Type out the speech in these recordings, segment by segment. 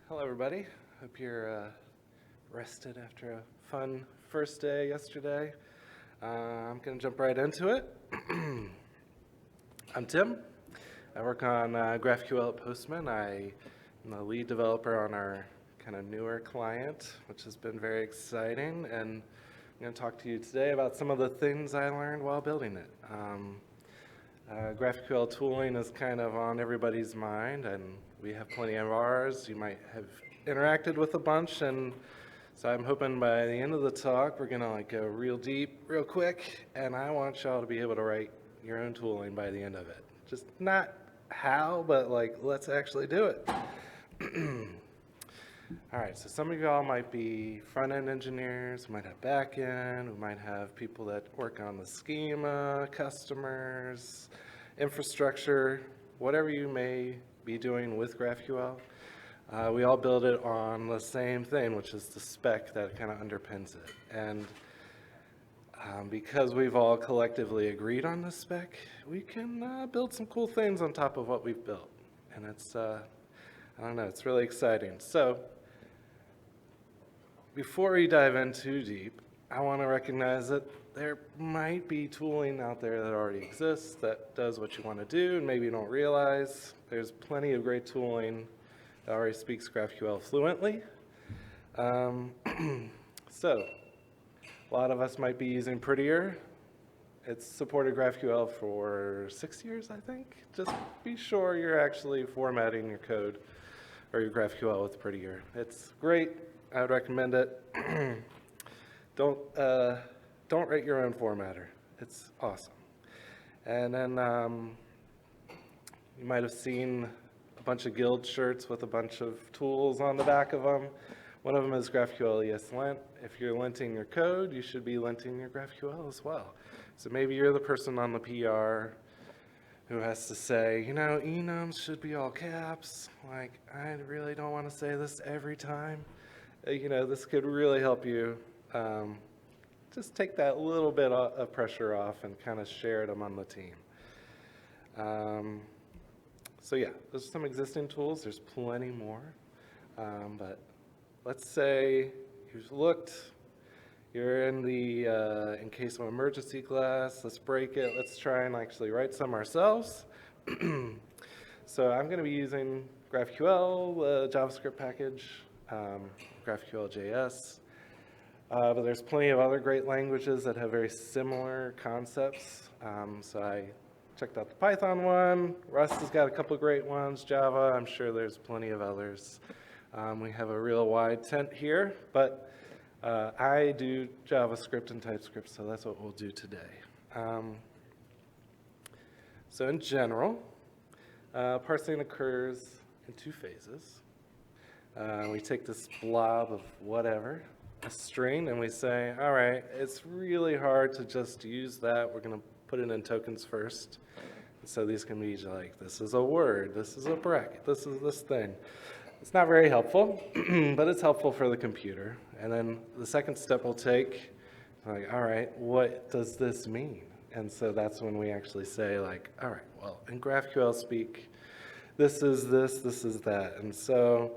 Hello everybody. Hope you're rested after a fun first day yesterday. I'm going to jump right into it. I'm Tim. I work on GraphQL at Postman. I'm the lead developer on our kind of newer client, which has been very exciting. And I'm going to talk to you today about some of the things I learned while building it. GraphQL tooling is kind of on everybody's mind, and we have plenty of ours. You might have interacted with a bunch, and so I'm hoping by the end of the talk we're gonna go real deep, real quick, and I want y'all to be able to write your own tooling by the end of it. Just not how, but let's actually do it. All right, so some of y'all might be front-end engineers, we might have back-end, we might have people that work on the schema, customers, infrastructure, whatever you may be doing with GraphQL. We all build it on the same thing, which is the spec that kind of underpins it. And because we've all collectively agreed on the spec, we can build some cool things on top of what we've built. And it's, I don't know, it's really exciting. So, before we dive in too deep, I want to recognize that there might be tooling out there that already exists that does what you want to do and maybe you don't realize. There's plenty of great tooling that already speaks GraphQL fluently. So, a lot of us might be using Prettier. It's supported GraphQL for 6 years, I think. Just be sure you're actually formatting your code or your GraphQL with Prettier. It's great. I would recommend it. Don't write your own formatter. It's awesome. And then you might have seen a bunch of guild shirts with a bunch of tools on the back of them. One of them is GraphQL ESLint. If you're linting your code, you should be linting your GraphQL as well. So maybe you're the person on the PR who has to say, you know, enums should be all caps. Like, I really don't want to say this every time. You know, this could really help you just take that little bit of pressure off and kind of share it among the team. So yeah, there's some existing tools. There's plenty more. But let's say you've looked, you're in the in case of emergency class, let's break it. Let's try and actually write some ourselves. So I'm going to be using GraphQL, JavaScript package, graphql.js. But there's plenty of other great languages that have very similar concepts. So I checked out the Python one. Rust has got a couple great ones. Java, I'm sure there's plenty of others. We have a real wide tent here, but I do JavaScript and TypeScript, so that's what we'll do today. So in general, parsing occurs in two phases. We take this blob of whatever, a string, and we say, all right, it's really hard to just use that. We're going to put it in tokens first. So these can be like, this is a word, this is a bracket, this is this thing. It's not very helpful, but it's helpful for the computer. And then the second step we'll take, like, all right, what does this mean? And so that's when we actually say, like, all right, well, in GraphQL speak, this is this, this is that. And so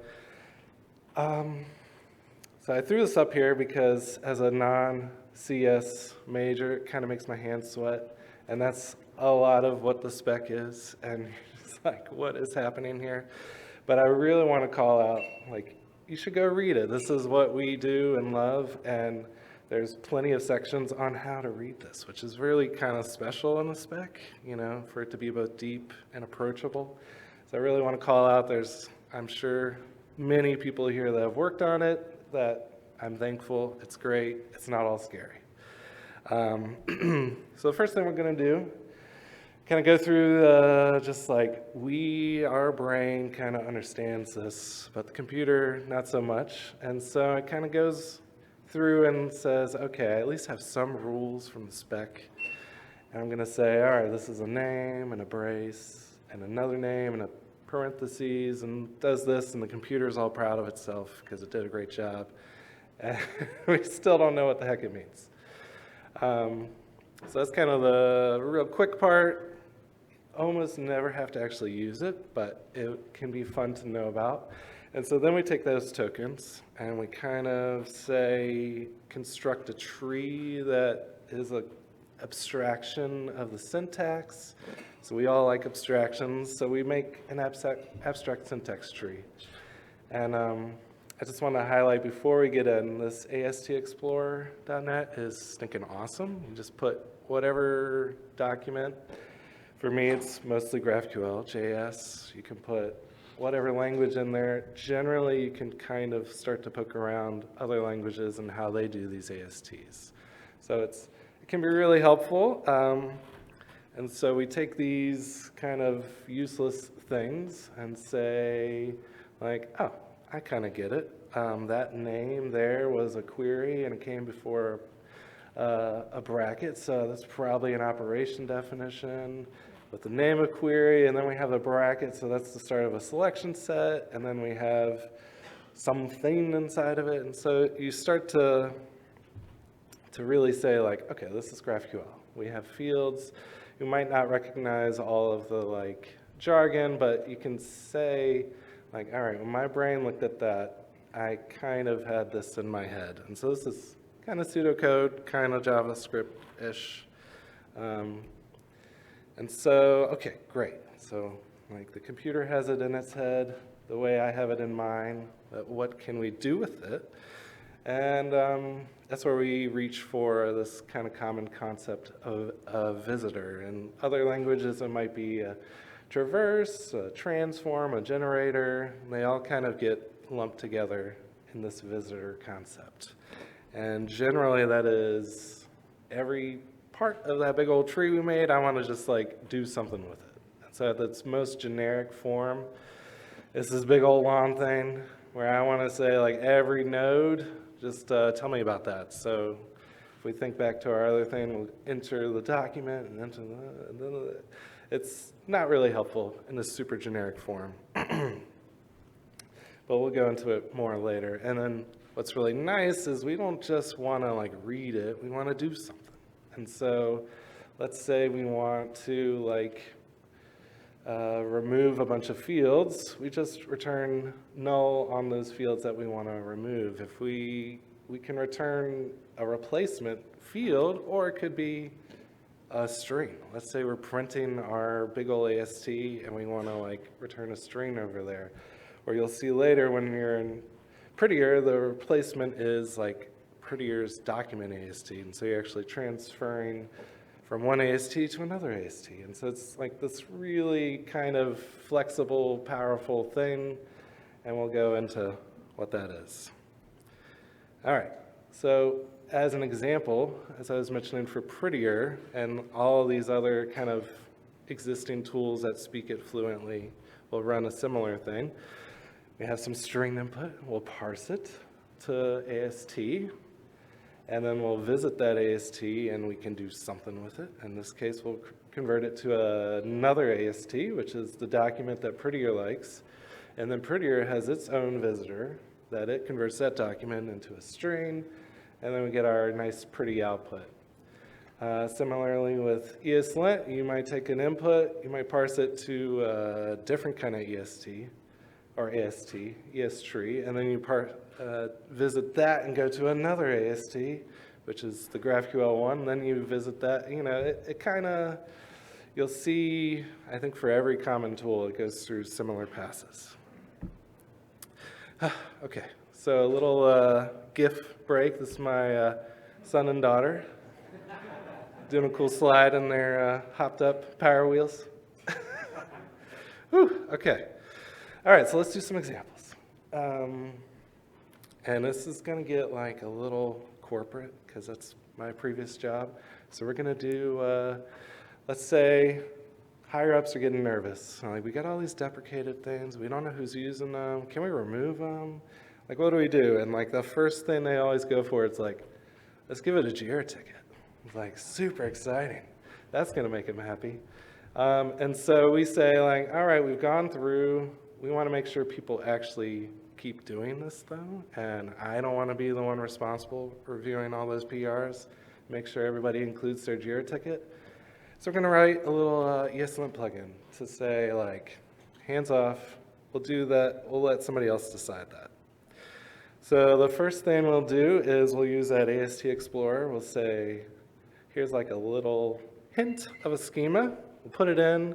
I threw this up here because as a non-CS major, it kind of makes my hands sweat. And that's a lot of what the spec is. And it's like, what is happening here? But I really want to call out, like, you should go read it. This is what we do and love. And there's plenty of sections on how to read this, which is really kind of special in the spec, you know, for it to be both deep and approachable. So I really want to call out, there's, I'm sure, many people here that have worked on it, that I'm thankful, it's great, it's not all scary. So the first thing we're going to do, kind of go through just like our brain kind of understands this, but the computer not so much. And so it kind of goes through and says, okay, I at least have some rules from the spec. And I'm going to say, all right, this is a name and a brace and another name and a parentheses and does this, and the computer's all proud of itself because it did a great job. And we still don't know what the heck it means. So that's kind of the real quick part. Almost never have to actually use it, but it can be fun to know about. And so then we take those tokens and we kind of say, construct a tree that is an abstraction of the syntax. So we all like abstractions, so we make an abstract syntax tree. And I just want to highlight before we get in, this ASTExplorer.net is stinking awesome. You just put whatever document. For me, it's mostly Graphql.js. You can put whatever language in there. Generally, you can kind of start to poke around other languages and how they do these ASTs. So it can be really helpful. And so we take these kind of useless things and say, like, oh, I kind of get it. That name there was a query and it came before a bracket, so that's probably an operation definition with the name of query, and then we have a bracket, so that's the start of a selection set, and then we have something inside of it, and so you start to really say, like, okay, this is GraphQL. We have fields. You might not recognize all of the like jargon, but you can say, like, all right, when my brain looked at that, I kind of had this in my head, and so this is kind of pseudocode, kind of JavaScript-ish. And so, okay, great. So, like, the computer has it in its head the way I have it in mine, but what can we do with it? And that's where we reach for this kind of common concept of a visitor. In other languages, it might be a traverse, a transform, a generator, and they all kind of get lumped together in this visitor concept. And generally, that is every part of that big old tree we made, I want to just like do something with it. And so at its most generic form, it's this big old long thing where I want to say, like, every node, just tell me about that. So if we think back to our other thing, we'll enter the document and enter it's not really helpful in a super generic form. But we'll go into it more later. And then what's really nice is we don't just want to like read it, we want to do something. And so let's say we want to like remove a bunch of fields. We just return null on those fields that we want to remove. If we can return a replacement field, or it could be a string. Let's say we're printing our big ol' AST and we want to like return a string over there. Or you'll see later when you're in Prettier, the replacement is like Prettier's document AST, and so you're actually transferring from one AST to another AST. And so it's like this really kind of flexible, powerful thing, and we'll go into what that is. All right, so as an example, as I was mentioning for Prettier and all these other kind of existing tools that speak it fluently will run a similar thing. We have some string input, we'll parse it to AST, and then we'll visit that AST and we can do something with it. In this case, we'll convert it to another AST, which is the document that Prettier likes. And then Prettier has its own visitor that it converts that document into a string, and then we get our nice pretty output. Similarly with ESLint, you might take an input, you might parse it to a different kind of EST, or AST, ES tree, and then you visit that and go to another AST, which is the GraphQL one, then you visit that. You know, it kind of, you'll see, I think for every common tool, it goes through similar passes. Okay, so a little GIF break. This is my son and daughter doing a cool slide in their hopped up Power Wheels. Whew, okay. All right, so let's do some examples. And this is going to get like a little corporate because that's my previous job. So we're going to do, let's say, higher ups are getting nervous. Like, we got all these deprecated things. We don't know who's using them. Can we remove them? Like, what do we do? And like the first thing they always go for, it's like, let's give it a Jira ticket. It's like super exciting. That's going to make them happy. And so we say, like, all right, we've gone through. We want to make sure people actually keep doing this, though, and I don't want to be the one responsible for reviewing all those PRs, make sure everybody includes their Jira ticket. So we're going to write a little ESLint plugin to say, like, hands off, we'll do that, we'll let somebody else decide that. So the first thing we'll do is we'll use that AST Explorer. We'll say, here's like a little hint of a schema. We'll put it in,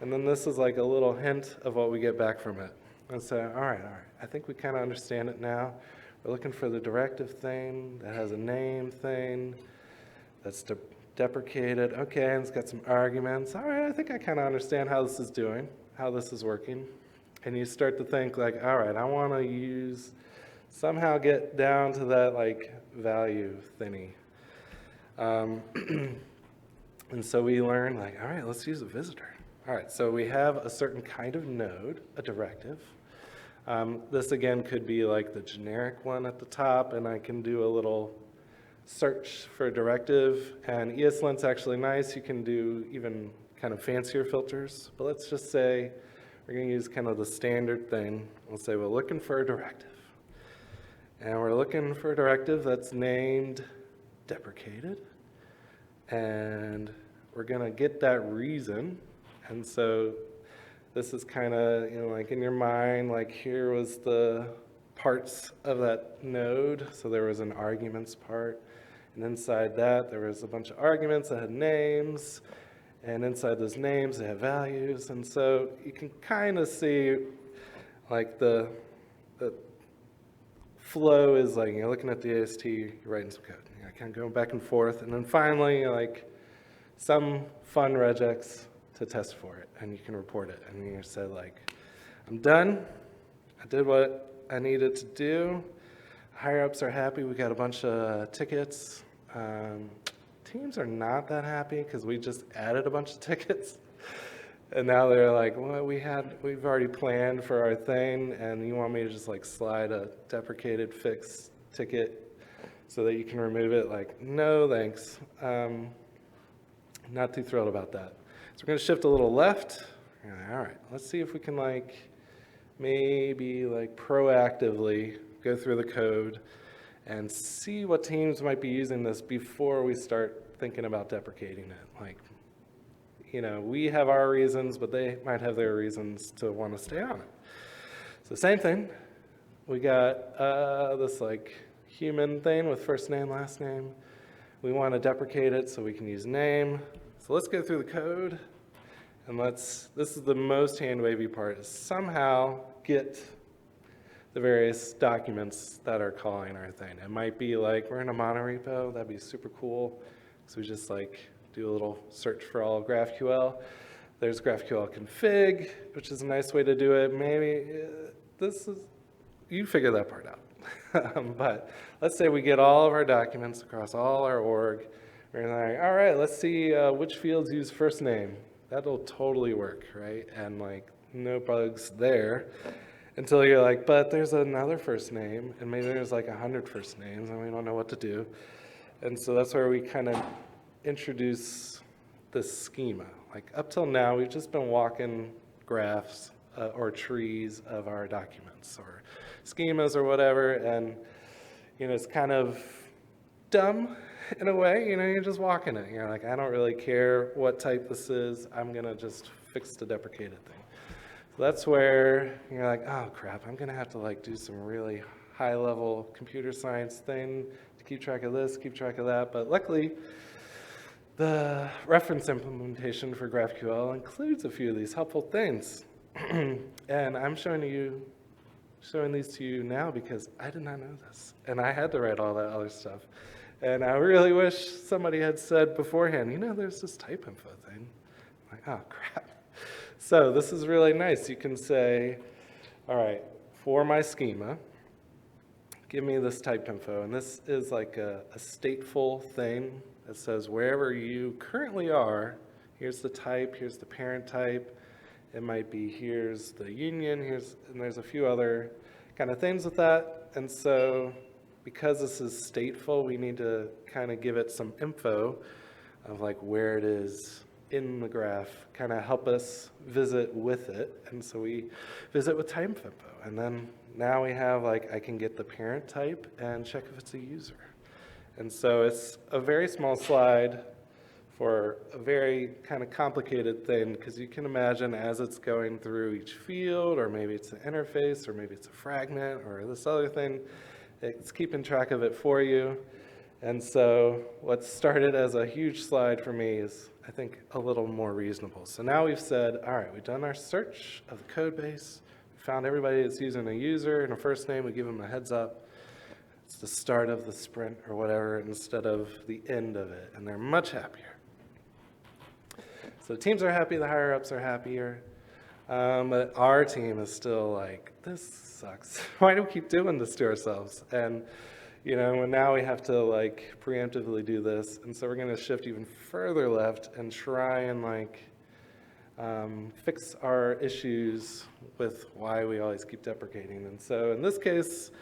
and then this is like a little hint of what we get back from it. And say, all right, I think we kind of understand it now. We're looking for the directive thing that has a name thing that's deprecated. Okay, and it's got some arguments. All right, I think I kind of understand how this is doing, how this is working. And you start to think like, all right, I want to somehow get down to that like value thingy. And so we learn like, all right, let's use a visitor. All right, so we have a certain kind of node, a directive. This again could be like the generic one at the top, and I can do a little search for a directive. And ESLint's actually nice. You can do even kind of fancier filters. But let's just say we're going to use kind of the standard thing. We'll say we're looking for a directive. And we're looking for a directive that's named deprecated. And we're going to get that reason. And so this is kind of, like in your mind, like here was the parts of that node. So there was an arguments part. And inside that, there was a bunch of arguments that had names. And inside those names, they have values. And so you can kind of see like the flow is like, you're looking at the AST, you're writing some code. You're kind of going back and forth. And then finally, like some fun regex to test for it, and you can report it. And you say like, I'm done. I did what I needed to do. Higher ups are happy. We got a bunch of tickets. Teams are not that happy because we just added a bunch of tickets. And now they're like, well, we've already planned for our thing, and you want me to just like slide a deprecated fix ticket so that you can remove it? Like, no, thanks. Not too thrilled about that. So we're going to shift a little left. All right, let's see if we can like maybe like proactively go through the code and see what teams might be using this before we start thinking about deprecating it. Like, we have our reasons, but they might have their reasons to want to stay on it. So same thing. We got this like human thing with first name, last name. We want to deprecate it so we can use name. So let's go through the code, and this is the most hand-wavy part, is somehow get the various documents that are calling our thing. It might be like we're in a monorepo. That'd be super cool. So we just like do a little search for all of GraphQL. There's GraphQL config, which is a nice way to do it. Maybe you figure that part out. But let's say we get all of our documents across all our org. We're like, all right, let's see which fields use first name. That'll totally work, right? And like no bugs there until you're like, but there's another first name, and maybe there's like 100 first names, and we don't know what to do. And so that's where we kind of introduce this schema. Like up till now, we've just been walking graphs or trees of our documents or schemas or whatever, and it's kind of dumb in a way. You're just walking it. You're like, I don't really care what type this is. I'm gonna just fix the deprecated thing. So that's where you're like, oh crap, I'm gonna have to like do some really high-level computer science thing to keep track of this, keep track of that. But luckily, the reference implementation for GraphQL includes a few of these helpful things. And I'm showing these to you now because I did not know this. And I had to write all that other stuff. And I really wish somebody had said beforehand, there's this type info thing. I'm like, oh crap. So this is really nice. You can say, all right, for my schema, give me this type info. And this is like a stateful thing that says wherever you currently are, here's the type, here's the parent type. It might be here's the union, and there's a few other kind of things with that. And so because this is stateful, we need to kind of give it some info of like where it is in the graph, kind of help us visit with it. And so we visit with type info. And then now we have like, I can get the parent type and check if it's a user. And so it's a very small slide for a very kind of complicated thing, because you can imagine as it's going through each field, or maybe it's an interface, or maybe it's a fragment, or this other thing, it's keeping track of it for you. And so what started as a huge slide for me is, I think, a little more reasonable. So now we've said, all right, we've done our search of the code base, we found everybody that's using a user and a first name, we give them a heads up. It's the start of the sprint or whatever instead of the end of it, and they're much happier. So teams are happy, the higher ups are happier, but our team is still like, this sucks. Why do we keep doing this to ourselves? And and now we have to like preemptively do this, and so we're going to shift even further left and try and like fix our issues with why we always keep deprecating. And so in this case,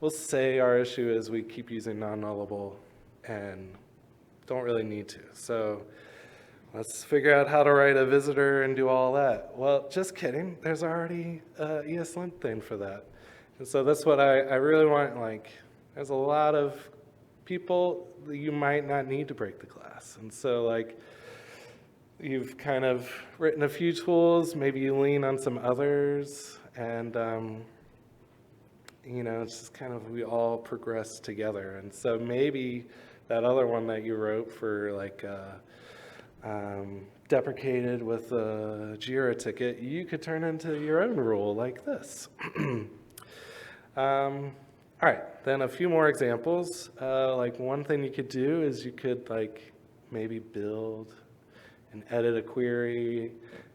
we'll say our issue is we keep using non-nullable and don't really need to. So let's figure out how to write a visitor and do all that. Well, just kidding. There's already an ESLint thing for that. And so that's what I really want. Like, there's a lot of people that you might not need to break the class. And so like, you've kind of written a few tools, maybe you lean on some others, and it's just kind of, we all progress together. And so maybe that other one that you wrote for like deprecated with a Jira ticket, you could turn into your own rule like this. All right, then a few more examples. Like one thing you could do is you could like maybe build and edit a query,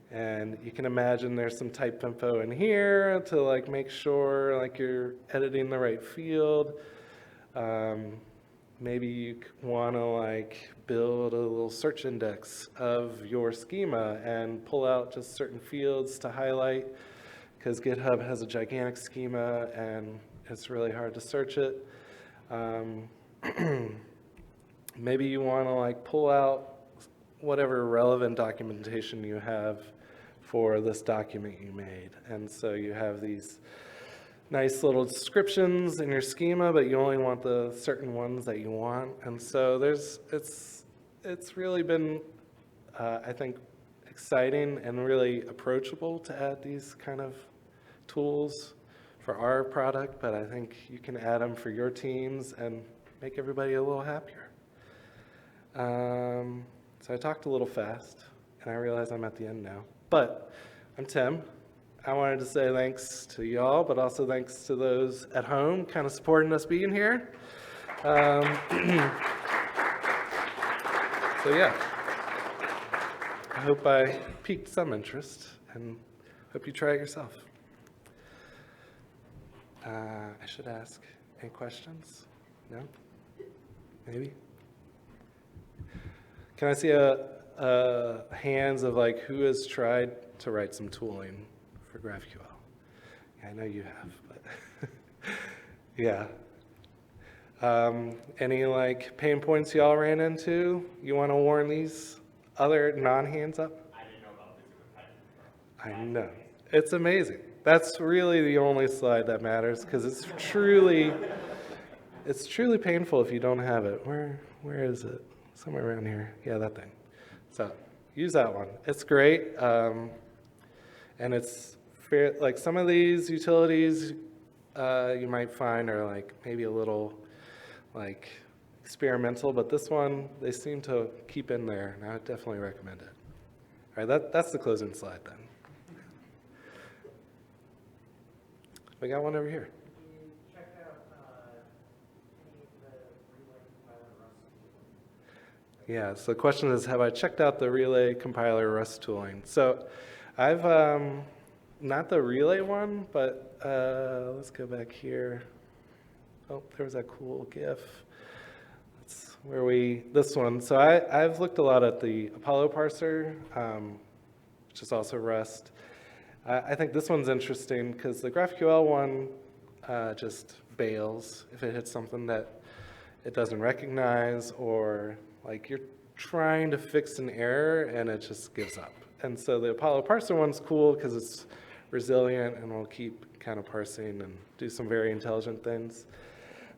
and you can imagine there's some type info in here to like make sure like you're editing the right field. Maybe you want to like build a little search index of your schema and pull out just certain fields to highlight, because GitHub has a gigantic schema and it's really hard to search it. Maybe you want to like pull out whatever relevant documentation you have for this document you made. And so you have these nice little descriptions in your schema, but you only want the certain ones that you want. And so it's really been, I think, exciting and really approachable to add these kind of tools for our product, but I think you can add them for your teams and make everybody a little happier. So I talked a little fast, and I realize I'm at the end now. But I'm Tim. I wanted to say thanks to y'all, but also thanks to those at home kind of supporting us being here. So yeah, I hope I piqued some interest, and hope you try it yourself. I should ask, any questions? No? Maybe? Can I see hands of like who has tried to write some tooling for GraphQL? Yeah, I know you have, but yeah. Any like pain points y'all ran into? You want to warn these other non-hands up? I didn't know about this. I know. It's amazing. That's really the only slide that matters, because it's truly painful if you don't have it. Where is it? Somewhere around here. Yeah, that thing. So use that one. It's great, and it's fair. Like some of these utilities you might find are like maybe a little like experimental, but this one they seem to keep in there, and I would definitely recommend it. All right, that's the closing slide then. We got one over here. Check out any of the Relay compiler Rust. Yeah, so the question is, have I checked out the Relay compiler Rust tooling? So I've, not the Relay one, but let's go back here. Oh, there was that cool GIF. That's where this one. So I've looked a lot at the Apollo parser, which is also Rust. I think this one's interesting because the GraphQL one just bails if it hits something that it doesn't recognize, or like you're trying to fix an error and it just gives up. And so the Apollo parser one's cool because it's resilient and will keep kind of parsing and do some very intelligent things.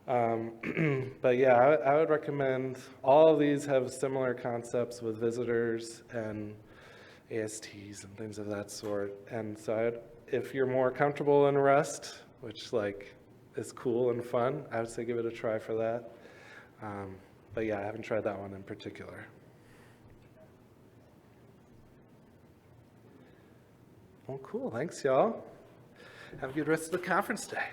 But yeah, I would recommend, all of these have similar concepts with visitors and ASTs and things of that sort. And so if you're more comfortable in Rust, which like is cool and fun, I would say give it a try for that. But yeah, I haven't tried that one in particular. Well, cool. Thanks, y'all. Have a good rest of the conference day.